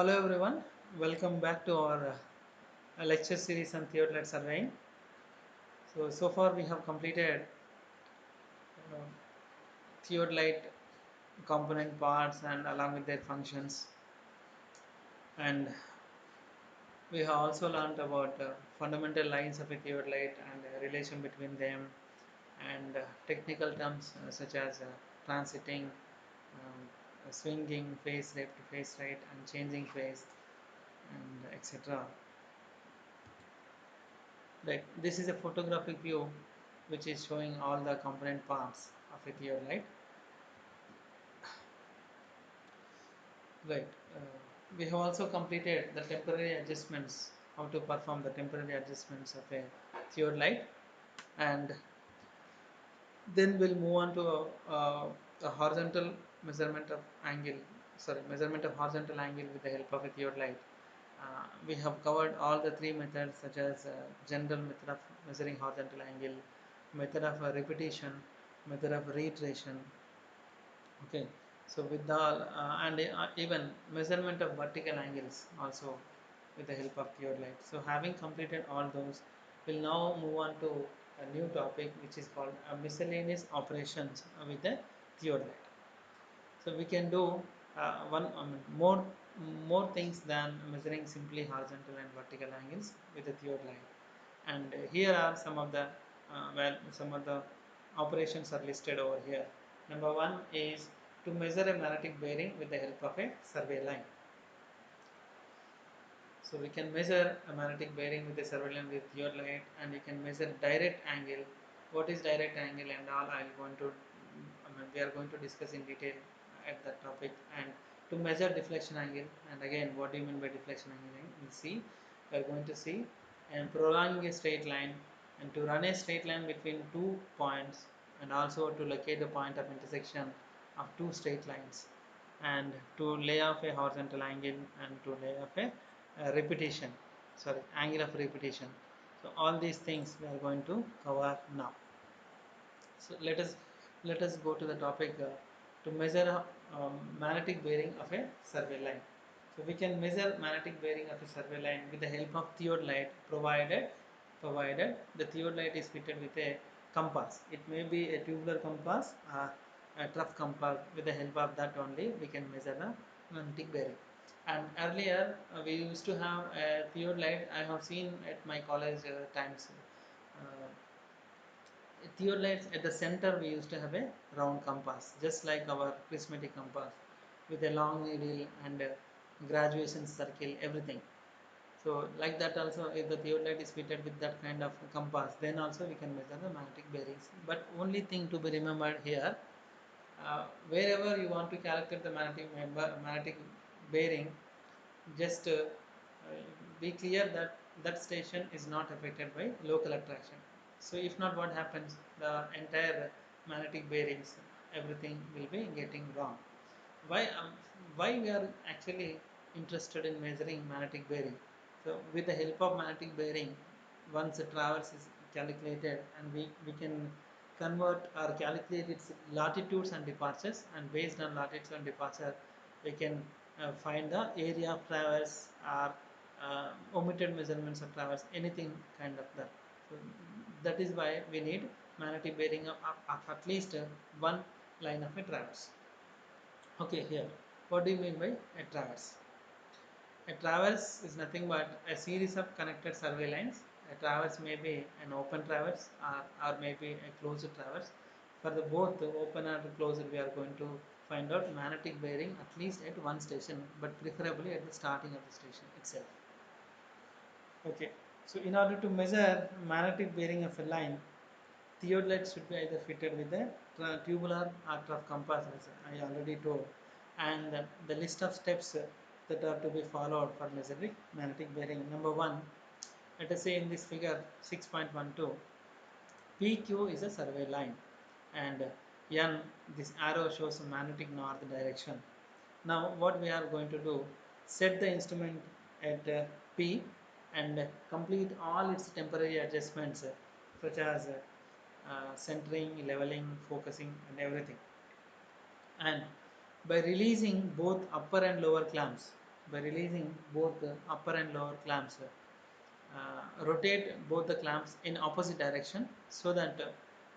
Hello everyone, welcome back to our lecture series on theodolite surveying. So far we have completed uh, theodolite component parts and along with their functions, and we have also learned about fundamental lines of a theodolite and relation between them, and technical terms such as transiting, swinging, phase left to phase right, and changing phase, and etc. Right. This is a photographic view which is showing all the component parts of a theodolite. Right. We have also completed the temporary adjustments, how to perform the temporary adjustments of a theodolite, and then we'll move on to a horizontal measurement of angle. Sorry, measurement of horizontal angle with the help of a theodolite. We have covered all the three methods, such as general method of measuring horizontal angle, method of repetition, method of reiteration. Okay, so with all and even measurement of vertical angles also with the help of theodolite. So having completed all those, we'll now move on to a new topic which is called miscellaneous operations with the theodolite. So we can do more things than measuring simply horizontal and vertical angles with the theodolite. And here are some of the some of the operations are listed over here. Number one is to measure a magnetic bearing with the help of a survey line. So we can measure a magnetic bearing with a survey line with theodolite, and you can measure direct angle. What is direct angle and all? We are going to discuss in detail at that topic. And to measure deflection angle, and again, what do you mean by deflection angle? We'll see. We are going to see, and prolonging a straight line, and to run a straight line between 2 points, and also to locate the point of intersection of two straight lines, and to lay off a horizontal angle, and to lay off a repetition, sorry, angle of repetition. So all these things we are going to cover now. So let us go to the topic to measure magnetic bearing of a survey line. So we can measure magnetic bearing of a survey line with the help of theodolite, provided the theodolite is fitted with a compass. It may be a tubular compass or a trough compass. With the help of that only we can measure the magnetic bearing. And earlier we used to have a theodolite. I have seen at my college times. Uh, Theodolites at the center we used to have a round compass, just like our prismatic compass, with a long needle and a graduation circle, everything. So like that also, if the theodolite is fitted with that kind of compass, then also we can measure the magnetic bearings. But only thing to be remembered here, wherever you want to calculate the magnetic bearing, just be clear that that station is not affected by local attraction. So if not, what happens? The entire magnetic bearings, everything will be getting wrong. Why um, why we are actually interested in measuring magnetic bearing? So with the help of magnetic bearing, once the traverse is calculated, and we can convert or calculate its latitudes and departures, and based on latitude and departure we can find the area of traverse, or omitted measurements of traverse, anything kind of that. So that is why we need magnetic bearing of at least one line of a traverse. Okay, here, what do you mean by a traverse? A traverse is nothing but a series of connected survey lines. A traverse may be an open traverse, or maybe a closed traverse. For the both open and closed, we are going to find out magnetic bearing at least at one station, but preferably at the starting of the station itself. Okay, so in order to measure magnetic bearing of a line, theodolite should be either fitted with a tubular or trough compass, as I already told, and the list of steps that are to be followed for measuring magnetic bearing. Number one, let us say in this figure 6.12, PQ is a survey line, and N, this arrow shows a magnetic north direction. Now what we are going to do, set the instrument at P, and complete all its temporary adjustments, such as centering, leveling, focusing, and everything. And by releasing both upper and lower clamps, by releasing both the upper and lower clamps. Rotate both the clamps in opposite direction so that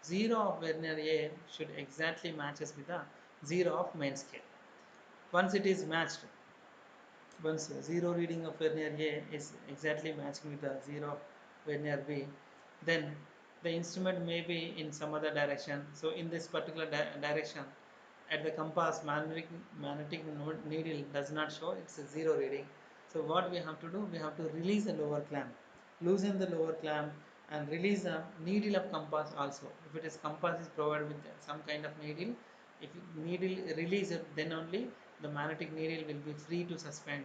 0 of vernier A should exactly matches with the 0 of main scale. Once it is matched, once 0 reading of vernier A is exactly matching with the 0 of vernier B, then the instrument may be in some other direction. So in this particular direction, at the compass, magnetic needle does not show, it's a 0 reading. So what we have to do, we have to release the lower clamp, loosen the lower clamp and release the needle of compass also. If it is compass is provided with some kind of needle, if needle release it, then only the magnetic needle will be free to suspend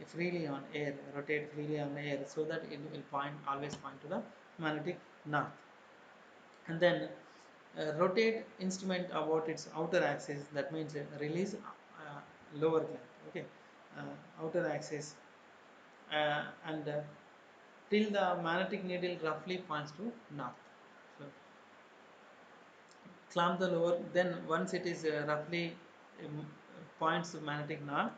freely on air, rotate freely on air, so that it will always point to the magnetic north. And then rotate instrument about its outer axis, that means release lower clamp, okay, outer axis, and till the magnetic needle roughly points to north. So clamp the lower, then once it is roughly um, points to magnetic north,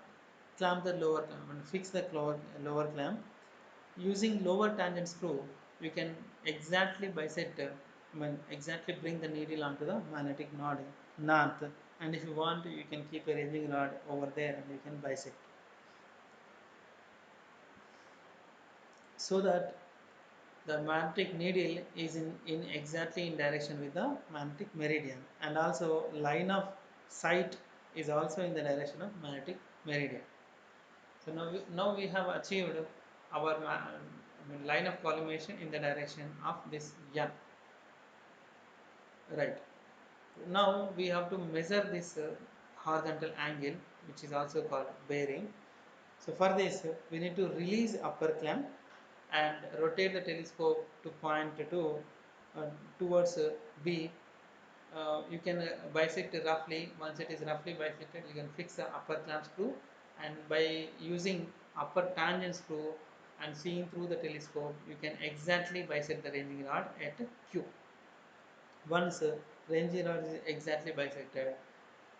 clamp the lower clamp and fix the lower clamp. Using lower tangent screw, you can exactly bisect, exactly bring the needle onto the magnetic north, and if you want, you can keep a ranging rod over there and you can bisect, so that the magnetic needle is in exactly in direction with the magnetic meridian, and also line of sight is also in the direction of magnetic meridian. So now we have achieved our line of collimation in the direction of this N. Right. Now we have to measure this horizontal angle, which is also called bearing. So for this, we need to release upper clamp and rotate the telescope to point to towards B. You can bisect roughly. Once it is roughly bisected, you can fix the upper clamp screw, and by using upper tangent screw and seeing through the telescope, you can exactly bisect the ranging rod at Q. Once ranging rod is exactly bisected,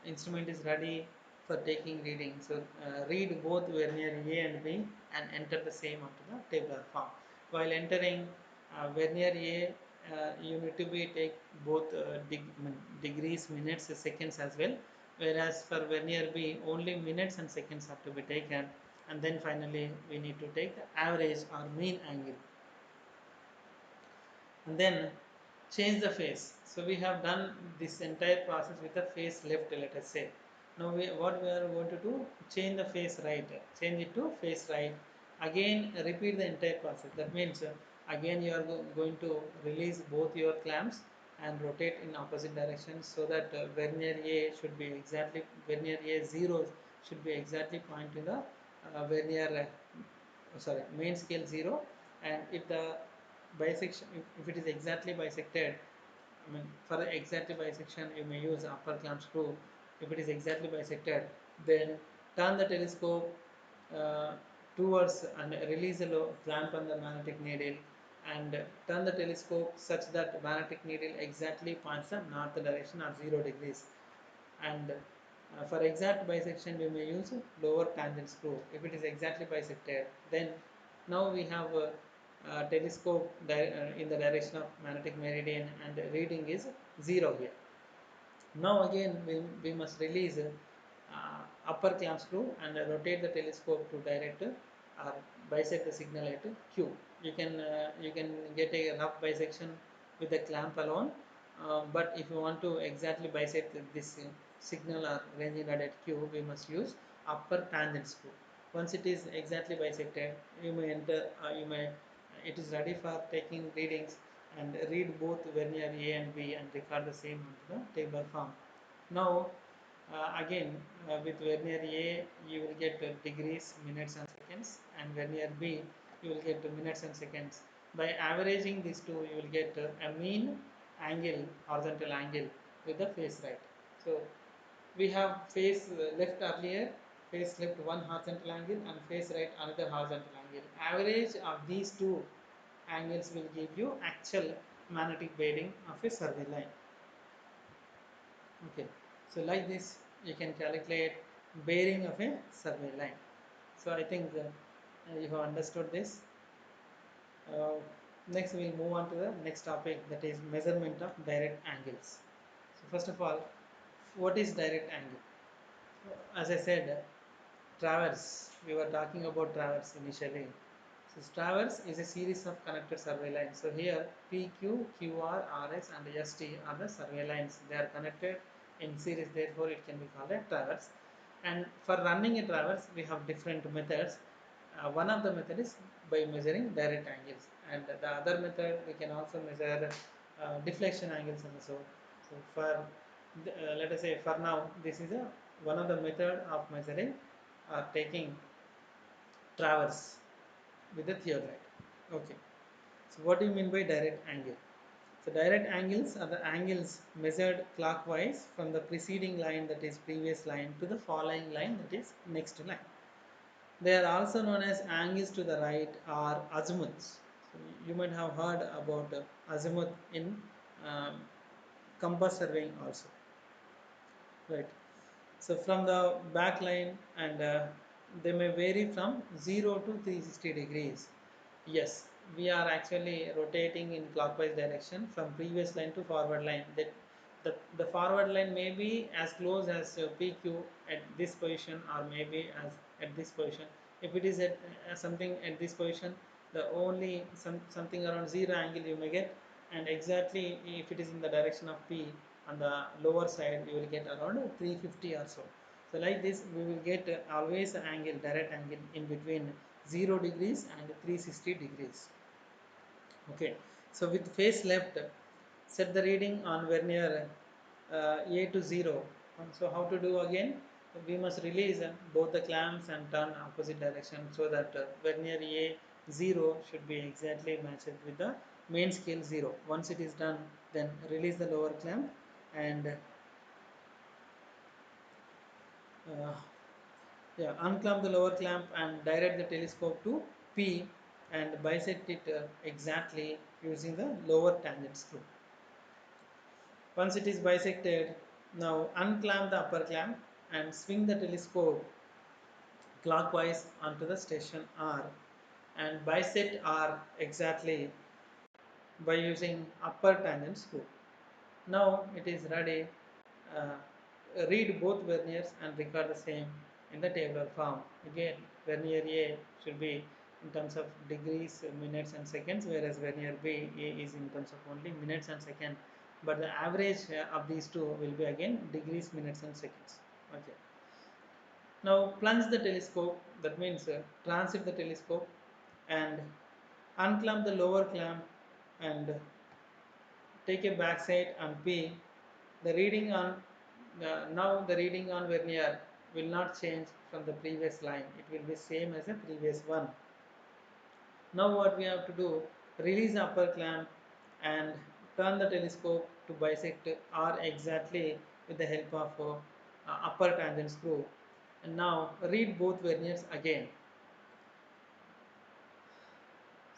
instrument is ready for taking reading. So read both vernier A and B and enter the same onto the tabular form. While entering vernier A, you need to be take both degrees, minutes, seconds as well. Whereas for vernier B, only minutes and seconds have to be taken, and then finally we need to take the average or mean angle. And then change the face. So we have done this entire process with the face left, let us say. Now what we are going to do, change the face right, change it to face right. Again repeat the entire process. That means again you are going to release both your clamps and rotate in opposite directions, so that vernier A should be exactly, vernier A 0 should be exactly pointing the vernier sorry, main scale 0. And if the bisection, if it is exactly bisected, for exactly bisection you may use upper clamp screw. If it is exactly bisected, then turn the telescope uh, towards and release the clamp on the magnetic needle, and turn the telescope such that magnetic needle exactly points the north direction or 0 degrees. And for exact bisection we may use lower tangent screw. If it is exactly bisected, then now we have a telescope in the direction of magnetic meridian, and the reading is 0 here. Now again we must release upper clamp screw and rotate the telescope to direct or bisect the signal at Q. You can get a rough bisection with the clamp alone, but if you want to exactly bisect this signal or ranging rod at Q, we must use upper tangent screw. Once it is exactly bisected, you may enter. It is ready for taking readings, and read both vernier A and B and record the same on the tabular form. Now again with vernier A you will get degrees, minutes and seconds, and vernier B you will get minutes and seconds. By averaging these two, you will get a mean angle, horizontal angle with the face right. So we have face left earlier, face left one horizontal angle and face right another horizontal angle. Average of these two angles will give you actual magnetic bearing of a survey line. Okay, so like this you can calculate bearing of a survey line. So I think you have understood this. Uh, Next we'll move on to the next topic, that is measurement of direct angles. So first of all, what is direct angle? As I said, traverse. We were talking about traverse initially. So traverse is a series of connected survey lines. So here PQ, QR, RS and ST are the survey lines. They are connected in series, therefore it can be called a traverse. And for running a traverse, we have different methods. One of the method is by measuring direct angles, and the other method we can also measure deflection angles also. So for let us say for now, this is a one of the method of measuring or taking traverse with the theodolite. Okay. So what do you mean by direct angle? So direct angles are the angles measured clockwise from the preceding line, that is previous line, to the following line, that is next line. They are also known as angles to the right or azimuths. So you might have heard about azimuth in um, compass surveying also, right? So from the back line, and they may vary from 0 to 360 degrees. Yes, we are actually rotating in clockwise direction from previous line to forward line. That the forward line may be as close as PQ at this position, or maybe as at this position. If it is at something at this position, the only something around 0 angle you may get, and exactly if it is in the direction of P on the lower side, you will get around 350 or so. So like this, we will get always angle, direct angle in between 0 degrees and 360 degrees. Okay, so with face left, set the reading on vernier A to 0. So how to do again? We must release both the clamps and turn opposite direction, so that vernier A 0 should be exactly matched with the main scale 0. Once it is done, then release the lower clamp and uh, yeah, unclamp the lower clamp and direct the telescope to P and bisect it exactly using the lower tangent screw. Once it is bisected, now unclamp the upper clamp and swing the telescope clockwise onto the station R and bisect R exactly by using upper tangent screw. Now it is ready. Uh, Read both verniers and record the same in the tabular form. Again, vernier A should be in terms of degrees, minutes and seconds, whereas vernier B is in terms of only minutes and seconds. But the average of these two will be again degrees, minutes and seconds. Okay. Now plunge the telescope, that means transit the telescope and unclamp the lower clamp and take a backside on P. The reading on now the reading on vernier will not change from the previous line. It will be same as the previous one. Now what we have to do, release the upper clamp and turn the telescope to bisect R exactly with the help of upper tangent screw. And now read both verniers again.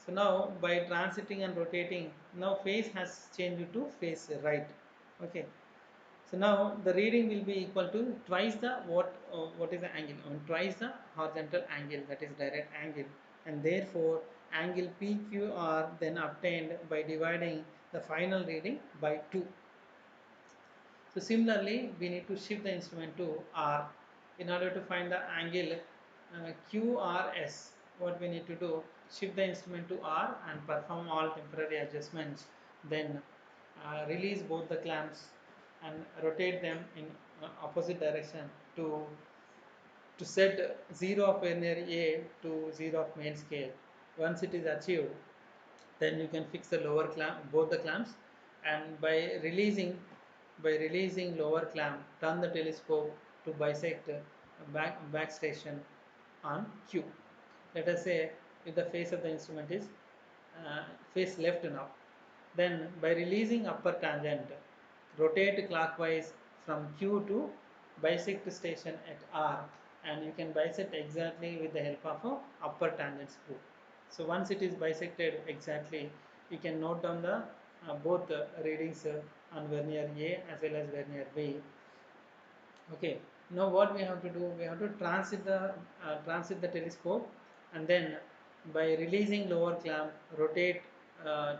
So now by transiting and rotating, now face has changed to face right. Okay. So now the reading will be equal to twice the what is the angle? I mean, twice the horizontal angle, that is direct angle, and therefore angle PQR then obtained by dividing the final reading by 2. So similarly, we need to shift the instrument to R in order to find the angle QRS. What we need to do, shift the instrument to R and perform all temporary adjustments. Then release both the clamps and rotate them in opposite direction to set 0 of vernier A to 0 of main scale. Once it is achieved, then you can fix the lower clamp, both the clamps, and by releasing lower clamp, turn the telescope to bisect back station on Q. Let us say if the face of the instrument is face left now, then by releasing upper tangent, rotate clockwise from Q to bisect station at R, and you can bisect exactly with the help of a upper tangent screw. So once it is bisected exactly, you can note down the both readings on vernier A as well as vernier B. Okay. Now what we have to do, we have to transit the telescope, and then by releasing lower clamp, rotate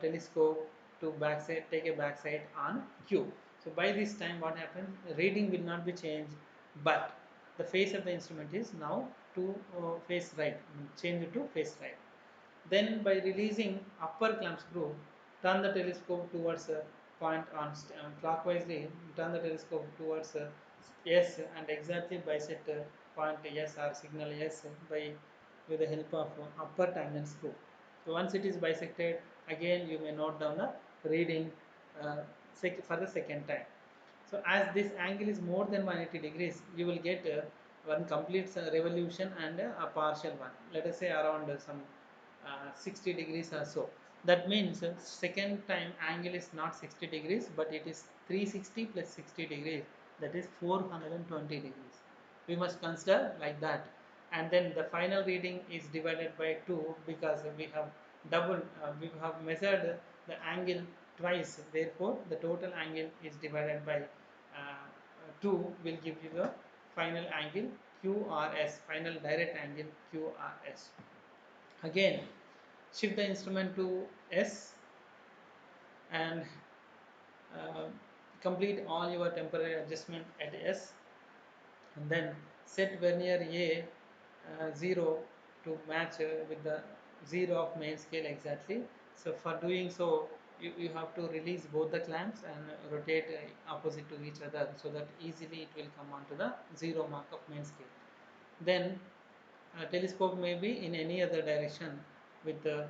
telescope to backside, take a backside on Q. So by this time what happens, reading will not be changed, but the face of the instrument is now to face right, change it to face right. Then by releasing upper clamp screw, turn the telescope towards a point on clockwise, turn the telescope towards S and exactly bisect point S or signal S by with the help of upper tangent screw. So once it is bisected, again you may note down the reading uh, for the second time. So as this angle is more than 180 degrees, you will get one complete revolution and a partial one. Let us say around some 60 degrees or so. That means second time angle is not 60 degrees, but it is 360 plus 60 degrees. That is 420 degrees. We must consider like that. And then the final reading is divided by 2 because we have we have measured the angle twice. Therefore, the total angle is divided by 2 will give you the final angle QRS, final direct angle QRS. Again, shift the instrument to S and uh, complete all your temporary adjustment at S, and then set vernier A 0 to match with the 0 of main scale exactly. So for doing so, you have to release both the clamps and rotate opposite to each other, so that easily it will come onto the 0 mark of main scale. Then telescope may be in any other direction with the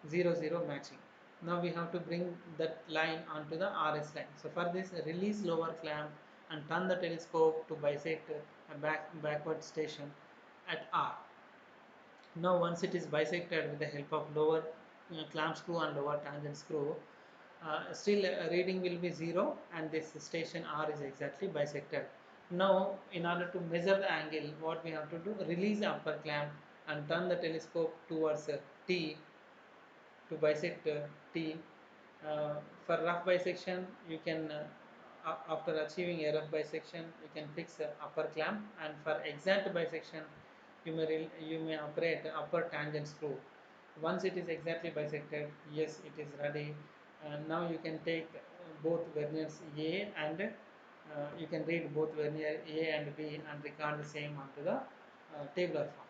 0 0 matching. Now we have to bring that line onto the RS line. So for this, release lower clamp and turn the telescope to bisect a backward station at R. Now once it is bisected with the help of lower clamp screw and lower tangent screw, still reading will be 0 and this station R is exactly bisected. Now in order to measure the angle, what we have to do, release the upper clamp and turn the telescope towards T to bisect T. Uh, for rough bisection, you can after achieving a rough bisection, you can fix the upper clamp, and for exact bisection, you may operate upper tangent screw. Once it is exactly bisected, yes, it is ready. Now you can take both verniers A and you can read both vernier A and B and record the same onto the tabular form.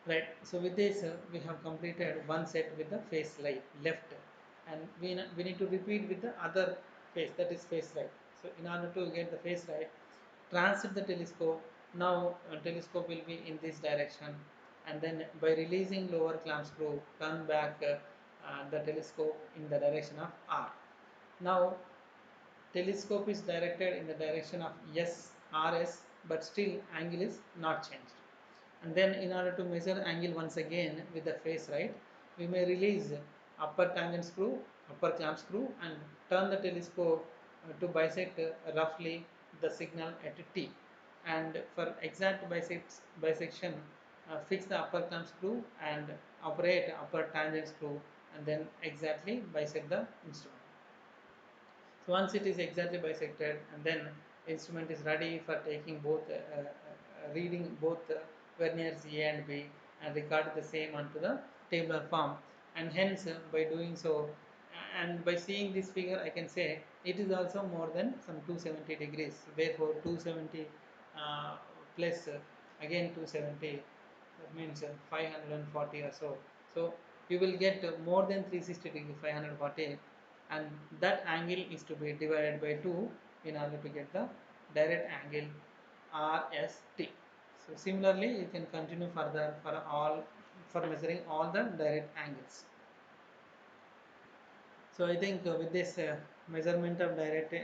Right. So with this, we have completed one set with the face left, and we need to repeat with the other face, that is face right. So in order to get the face right, transit the telescope. Now telescope will be in this direction, and then by releasing lower clamp screw, turn back the telescope in the direction of R. Now telescope is directed in the direction of RS, but still angle is not changed. And then in order to measure angle once again with the face right, we may release upper tangent screw, upper clamp screw, and turn the telescope to bisect roughly the signal at T. And for exact bisection, fix the upper clamp screw and operate upper tangent screw, and then exactly bisect the instrument. So once it is exactly bisected, and then instrument is ready for taking both reading both verniers A and B and record the same onto the tabular form. And hence by doing so, and by seeing this figure, I can say it is also more than some 270 degrees. Therefore 270 plus again 270, that means 540 or so. So you will get more than 360 degree, 540, and that angle is to be divided by 2 in order to get the direct angle RST. So similarly, you can continue further for measuring all the direct angles. So I think with this measurement of direct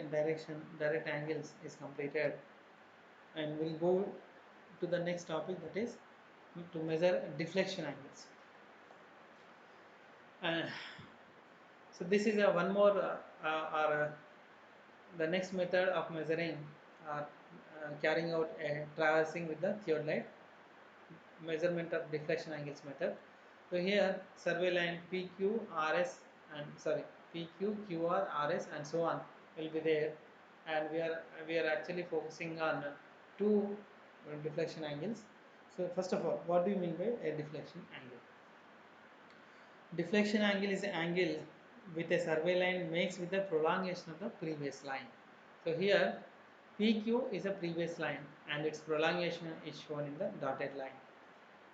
angles is completed, and we'll go to the next topic, that is to measure deflection angles. Uh, so this is a one more or the next method of measuring or carrying out a traversing with the theodolite, measurement of deflection angles method. So here survey line PQ, RS and PQ, QR, RS and so on will be there, and we are actually focusing on two deflection angles. So first of all, what do you mean by a deflection angle? Deflection angle is an angle with a survey line makes with the prolongation of the previous line. So here PQ is a previous line and its prolongation is shown in the dotted line,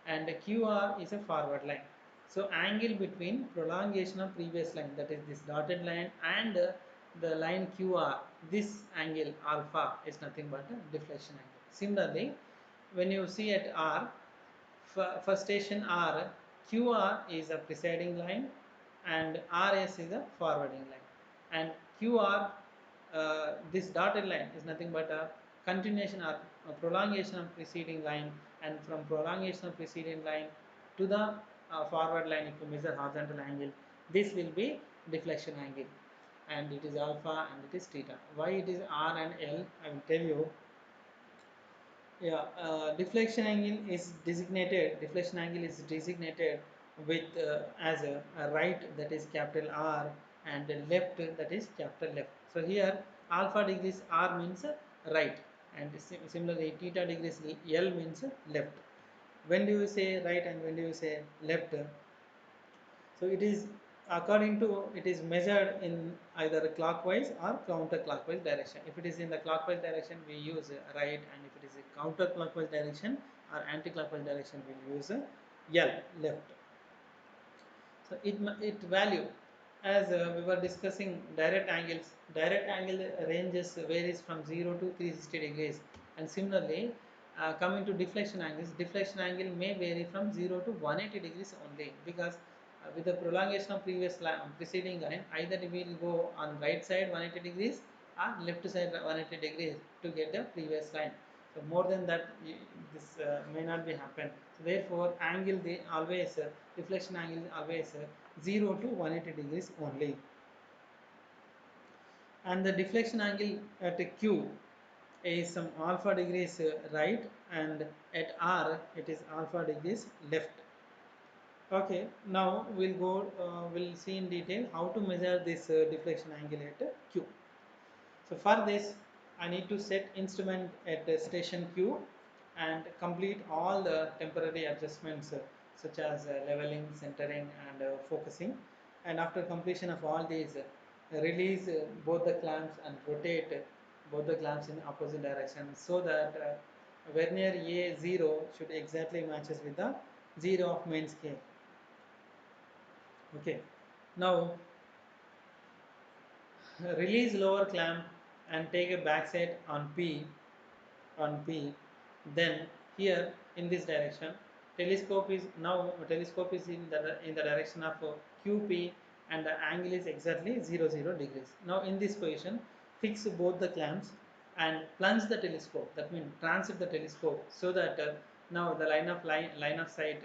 and QR is a forward line. So angle between prolongation of previous line, that is this dotted line, and the line QR, this angle alpha is nothing but a deflection angle. Similarly, when you see at R, for station R, QR is a preceding line and RS is a forwarding line, and QR, this dotted line is nothing but a continuation or a prolongation of preceding line, and from prolongation of preceding line to the forward line, if you measure horizontal angle, this will be deflection angle, and it is alpha and it is theta. Why it is R and L, I will tell you. Yeah, deflection angle is designated. Deflection angle is designated with as a right, that is capital R, and a left, that is capital left. So here alpha degrees R means right, and similarly theta degrees L means left. When do you say right and when do you say left? So it is according to, it is measured in either clockwise or counterclockwise direction. If it is in the clockwise direction, we use right, and if it is a counterclockwise direction or anti-clockwise direction, we will use L, left. So it value, as we were discussing direct angles. Direct angle ranges varies from 0 to 360 degrees, and similarly coming to deflection angles, deflection angle may vary from 0 to 180 degrees only, because with the prolongation of preceding line, either we will go on right side 180 degrees or left side 180 degrees to get the previous line. So more than that, this may not be happen. So therefore angle, they always deflection angle always 0 to 180 degrees only, and the deflection angle at Q is some alpha degrees right, and at R it is alpha degrees left. Okay, now we'll see in detail how to measure this deflection angle at Q. So for this, I need to set instrument at station Q and complete all the temporary adjustments such as leveling, centering, and focusing. And after completion of all these, release both the clamps and rotate both the clamps in opposite direction, so that vernier A0 should exactly matches with the 0 of main scale. Okay, now release lower clamp and take a back set on P, then here in this direction, telescope is in the direction of QP, and the angle is exactly 0 degrees. Now in this position, fix both the clamps and plunge the telescope, that means transit the telescope, so that now the line of sight,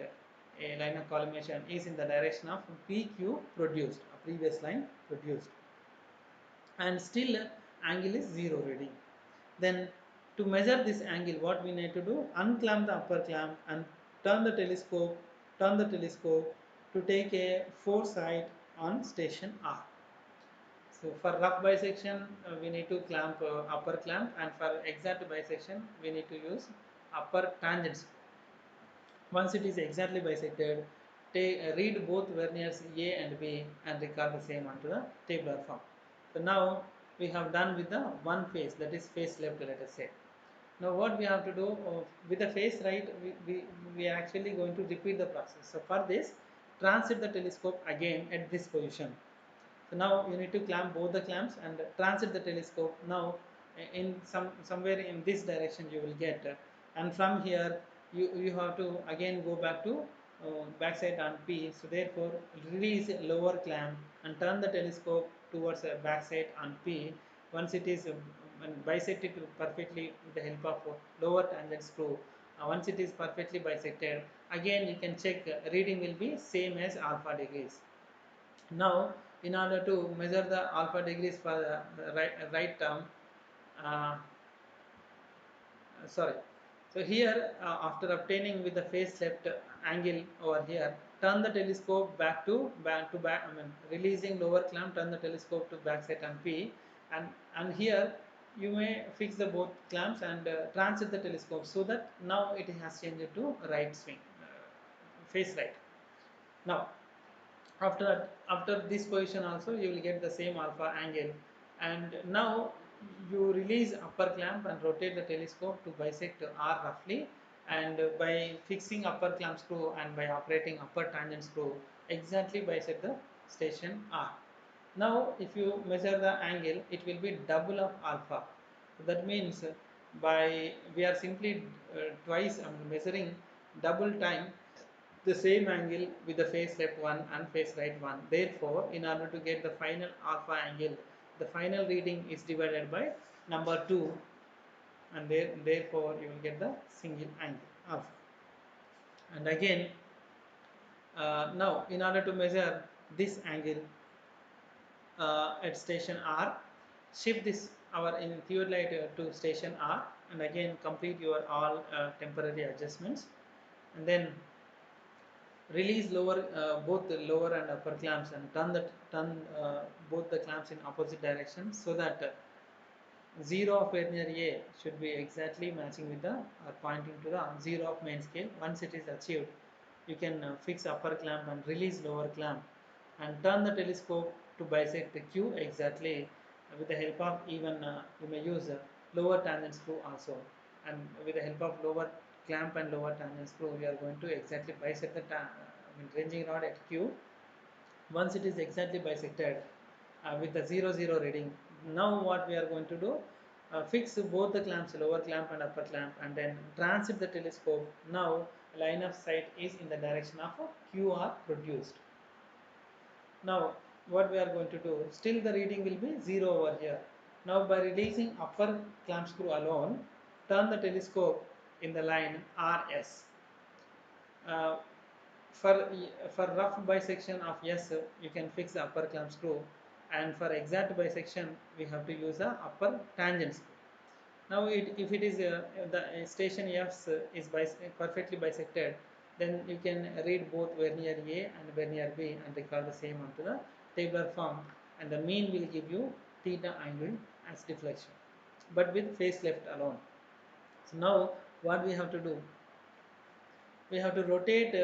a line of collimation is in the direction of PQ produced, a previous line produced, and still angle is 0 reading. Then to measure this angle, what we need to do, unclamp the upper clamp and turn the telescope to take a foresight on station R. So for rough bisection, we need to clamp upper clamp, and for exact bisection we need to use upper tangent scope. Once it is exactly bisected, read both verniers A and B and record the same onto the tabular form. So now we have done with the one face, that is face left, let us say. Now what we have to do with the face right, we are actually going to repeat the process. So for this, transit the telescope again at this position. So now you need to clamp both the clamps and transit the telescope. Now in somewhere in this direction you will get, and from here you have to again go back to backside on P. So therefore release lower clamp and turn the telescope towards backside on P. Once it is bisected perfectly with the help of lower tangent screw, once it is perfectly bisected, again you can check reading will be same as alpha degrees. Now in order to measure the alpha degrees for the right term, uh, sorry, so here after obtaining with the face left angle over here, turn the telescope back to back, I mean releasing lower clamp, turn the telescope to back set on P, and here you may fix the both clamps and transit the telescope, so that now it has changed to right swing, face right. Now after this position also you will get the same alpha angle, and now you release upper clamp and rotate the telescope to bisect R roughly, and by fixing upper clamp screw and by operating upper tangent screw exactly bisect the station R. Now if you measure the angle, it will be double of alpha. That means by we are simply twice measuring double time the same angle with the face left one and face right one. Therefore, in order to get the final alpha angle, the final reading is divided by number 2, and therefore you will get the single angle alpha. And again, now in order to measure this angle at station R, shift this our in theodolite to station R, and again complete your all temporary adjustments, and then release both the lower and upper clamps and turn both the clamps in opposite directions, so that 0 of vernier A should be exactly matching with the or pointing to the 0 of main scale. Once it is achieved, you can fix upper clamp and release lower clamp and turn the telescope to bisect the Q exactly. With the help of even you may use lower tangent screw also, and with the help of lower clamp and lower tangent screw we are going to exactly bisect the ranging rod at Q. Once it is exactly bisected with the 0 0 reading, now what we are going to do, fix both the clamps, lower clamp and upper clamp, and then transit the telescope. Now line of sight is in the direction of QR produced. Now what we are going to do, still the reading will be 0 over here. Now by releasing upper clamp screw alone, turn the telescope in the line RS. Uh, for rough bisection of S, you can fix the upper clamp screw, and for exact bisection we have to use the upper tangent screw. Now if it is the station F is perfectly bisected, then you can read both vernier A and vernier B and record the same onto the tabular form, and the mean will give you theta angle as deflection, but with face left alone. So now what we have to do, we have to rotate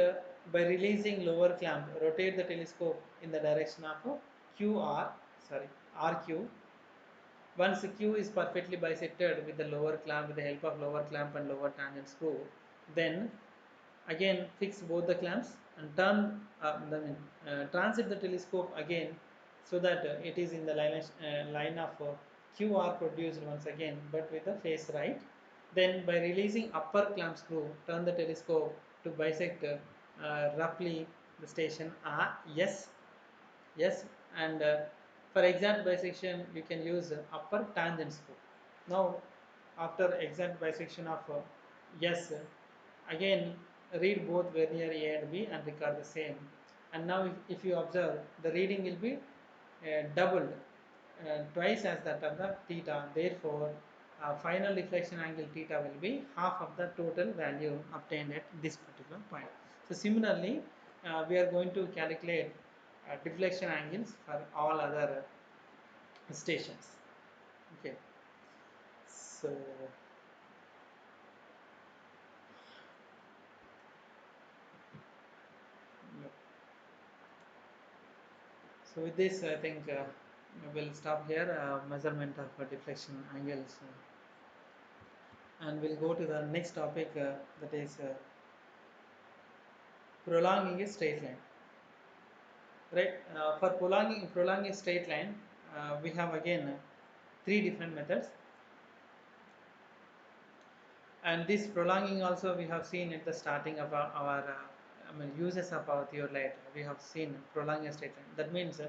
by releasing lower clamp, rotate the telescope in the direction of RQ. Once Q is perfectly bisected with the lower clamp, with the help of lower clamp and lower tangent screw, then again fix both the clamps and transit the telescope again, so that it is in the line of QR produced once again, but with the face right. Then by releasing upper clamp screw, turn the telescope to bisect roughly the station S, and for exact bisection you can use upper tangent screw. Now after exact bisection of S, again read both vernier A and B and record the same. And now if you observe, the reading will be doubled, twice as that of the theta. Therefore final deflection angle theta will be half of the total value obtained at this particular point. So similarly we are going to calculate deflection angles for all other stations. Okay, so so with this I think we'll stop here, measurement of deflection angles, and we'll go to the next topic, that is prolonging a straight line. Right, for prolonging a straight line, we have again three different methods, and this prolonging also we have seen at the starting of our uses of our theodolite. We have seen prolonging a straight line. That means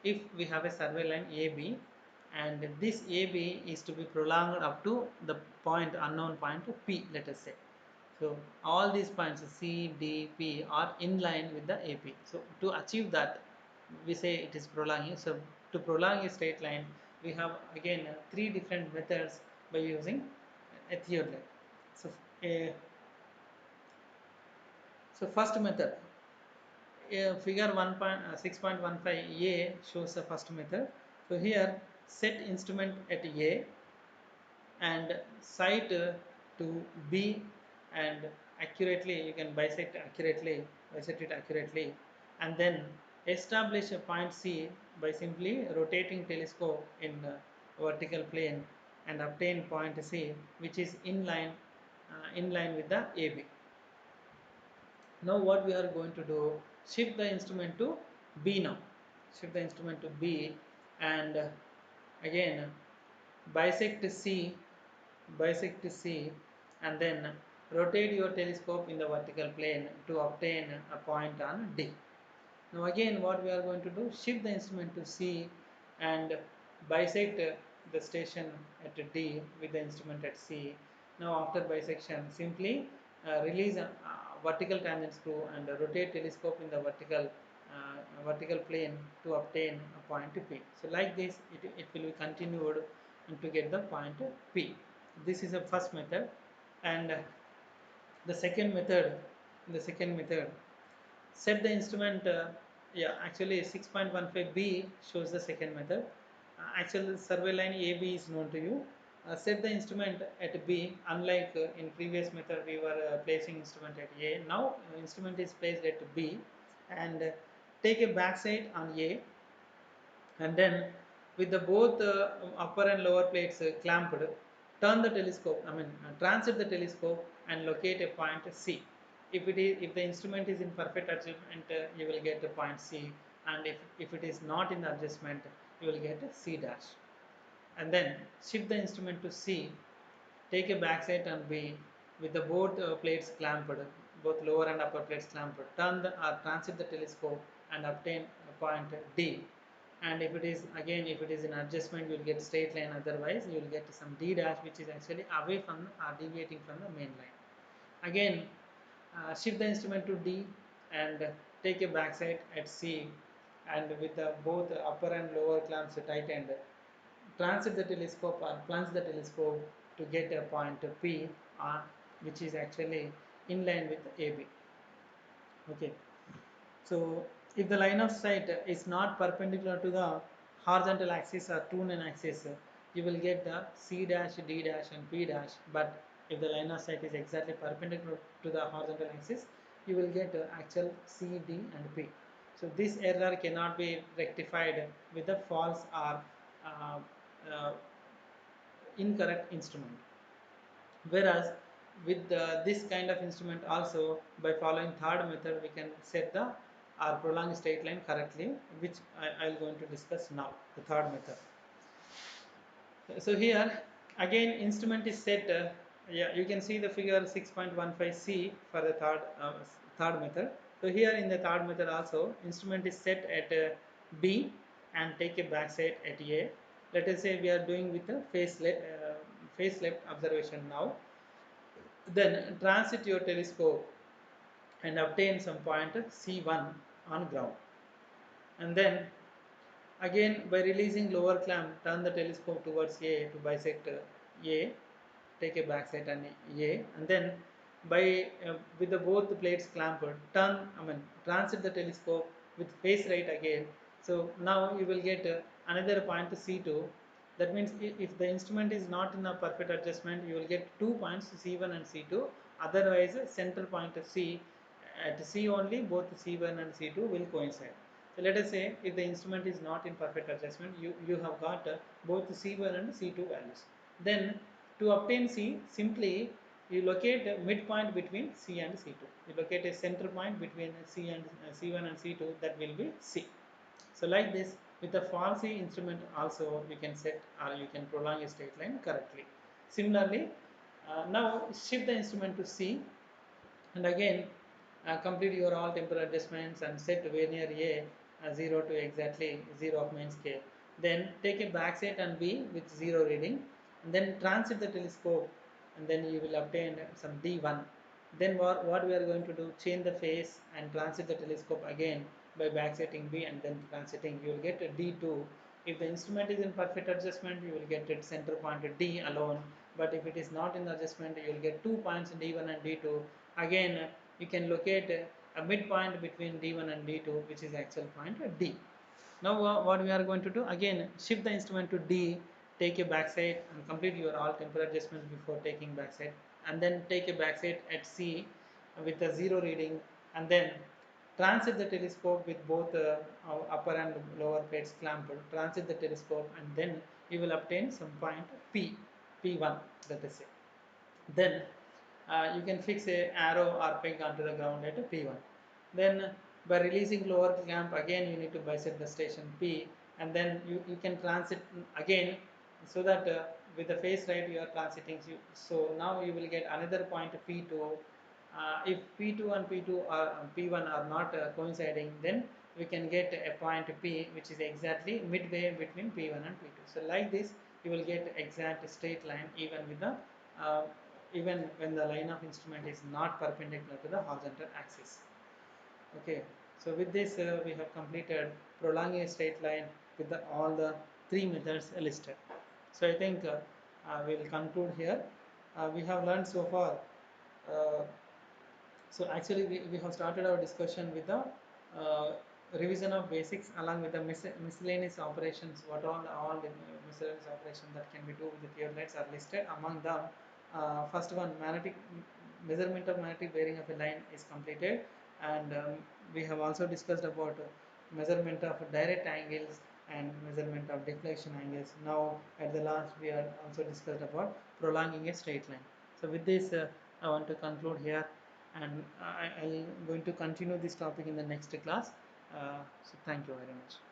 if we have a survey line AB, and this AB is to be prolonged up to the point, unknown point P, let us say. So all these points C, D, P are in line with the AP. So to achieve that, we say it is prolonging. So to prolong a straight line, we have again three different methods by using a theodolite. So, first method, figure 6.15 A shows the first method. So here set instrument at A, and sight to B, and accurately you can bisect it accurately, and then establish a point C by simply rotating telescope in vertical plane and obtain point C which is in line with the AB. Now what we are going to do, shift the instrument to B now. Shift the instrument to B, and again bisect C, and then rotate your telescope in the vertical plane to obtain a point on D. Now again what we are going to do, shift the instrument to C and bisect the station at D with the instrument at C. Now after bisection, simply release a vertical tangent screw and rotate telescope in the vertical plane to obtain a point P. So like this it will be continued and to get the point P. This is the first method, and the second method, set the instrument, yeah, actually 6.15b shows the second method. Actually survey line AB is known to you. Set the instrument at B, unlike in previous method we were placing instrument at A. Now instrument is placed at B, and take a backside on A, and then with the both upper and lower plates clamped, turn the telescope, transit the telescope and locate a point C. If the instrument is in perfect adjustment, you will get a point C, and if it is not in the adjustment, you will get a C dash. And then shift the instrument to C, take a backside on B with the both plates clamped, both lower and upper plates clamped, turn the transit the telescope and obtain a point D. And if it is in adjustment, you will get straight line, otherwise you will get some D dash which is actually away from or deviating from the main line. Again shift the instrument to D and take a backside at C, and with the both upper and lower clamps tightened, transit the telescope or plunge the telescope to get a point P, which is actually in line with AB. Okay. So if the line of sight is not perpendicular to the horizontal axis or true axis, you will get the C dash, D dash and P dash. But if the line of sight is exactly perpendicular to the horizontal axis, you will get actual C, D and P. So this error cannot be rectified with the false or uh, uh, incorrect instrument. Whereas with this kind of instrument also, by following third method, we can set the or prolonged straight line correctly, which I will going to discuss now, the third method. So here again instrument is set, yeah, you can see the figure 6.15c for the third method. So here in the third method also, instrument is set at B and take a backside at A. Let us say we are doing with a face left observation now. Then transit your telescope and obtain some point C1 on ground, and then again by releasing lower clamp, turn the telescope towards A to bisect A, take a backside on A, and then by with the both plates clamped, transit the telescope with face right again. So now you will get another point C2. That means if the instrument is not in a perfect adjustment, you will get 2 points C1 and C2. Otherwise center point of C at C only, both C1 and C2 will coincide. So let us say if the instrument is not in perfect adjustment, you have got both C1 and C2 values. Then to obtain C, simply you locate a midpoint between C and C2. You locate a center point between C and C1 and C2, that will be C. So like this, with the falsy instrument also you can set or you can prolong a straight line correctly. Similarly, now shift the instrument to C, and again complete your all temporal adjustments and set vernier A 0 to exactly 0 of main scale. Then take a backside on B with 0 reading, and then transit the telescope, and then you will obtain some D1. Then what we are going to do, change the phase and transit the telescope again by backsetting B and then transiting, you will get a D2. If the instrument is in perfect adjustment, you will get its center point D alone, but if it is not in adjustment, you will get 2 points D1 and D2. Again you can locate a midpoint between D1 and D2, which is actual point D. Now what we are going to do, again shift the instrument to D, take a backside and complete your all temporal adjustments before taking backside, and then take a backside at C with a 0 reading, and then transit the telescope with both upper and lower plates clamped, transit the telescope, and then you will obtain some point P, P1, let us say. Then you can fix a arrow or peg onto the ground at P1. Then by releasing lower clamp, again you need to bisect the station P, and then you can transit again, so that with the face right you are transiting. So now you will get another point P2. If P2 and P2 or P1 are not coinciding, then we can get a point P which is exactly midway between P1 and P2. So like this you will get exact straight line even with the uh, even when the line of instrument is not perpendicular to the horizontal axis. Okay, so with this we have completed prolonging a straight line with all the three methods listed. So I think we will conclude here. We have learned so far. Uh, so actually we have started our discussion with the uh, revision of basics along with the miscellaneous operations. What all the miscellaneous operations that can be do with the theodolites are listed. Among them, first one, magnetic measurement of magnetic bearing of a line is completed, and we have also discussed about measurement of direct angles and measurement of deflection angles. Now at the last we are also discussed about prolonging a straight line. So with this I want to conclude here, and I'll going to continue this topic in the next class. So thank you very much.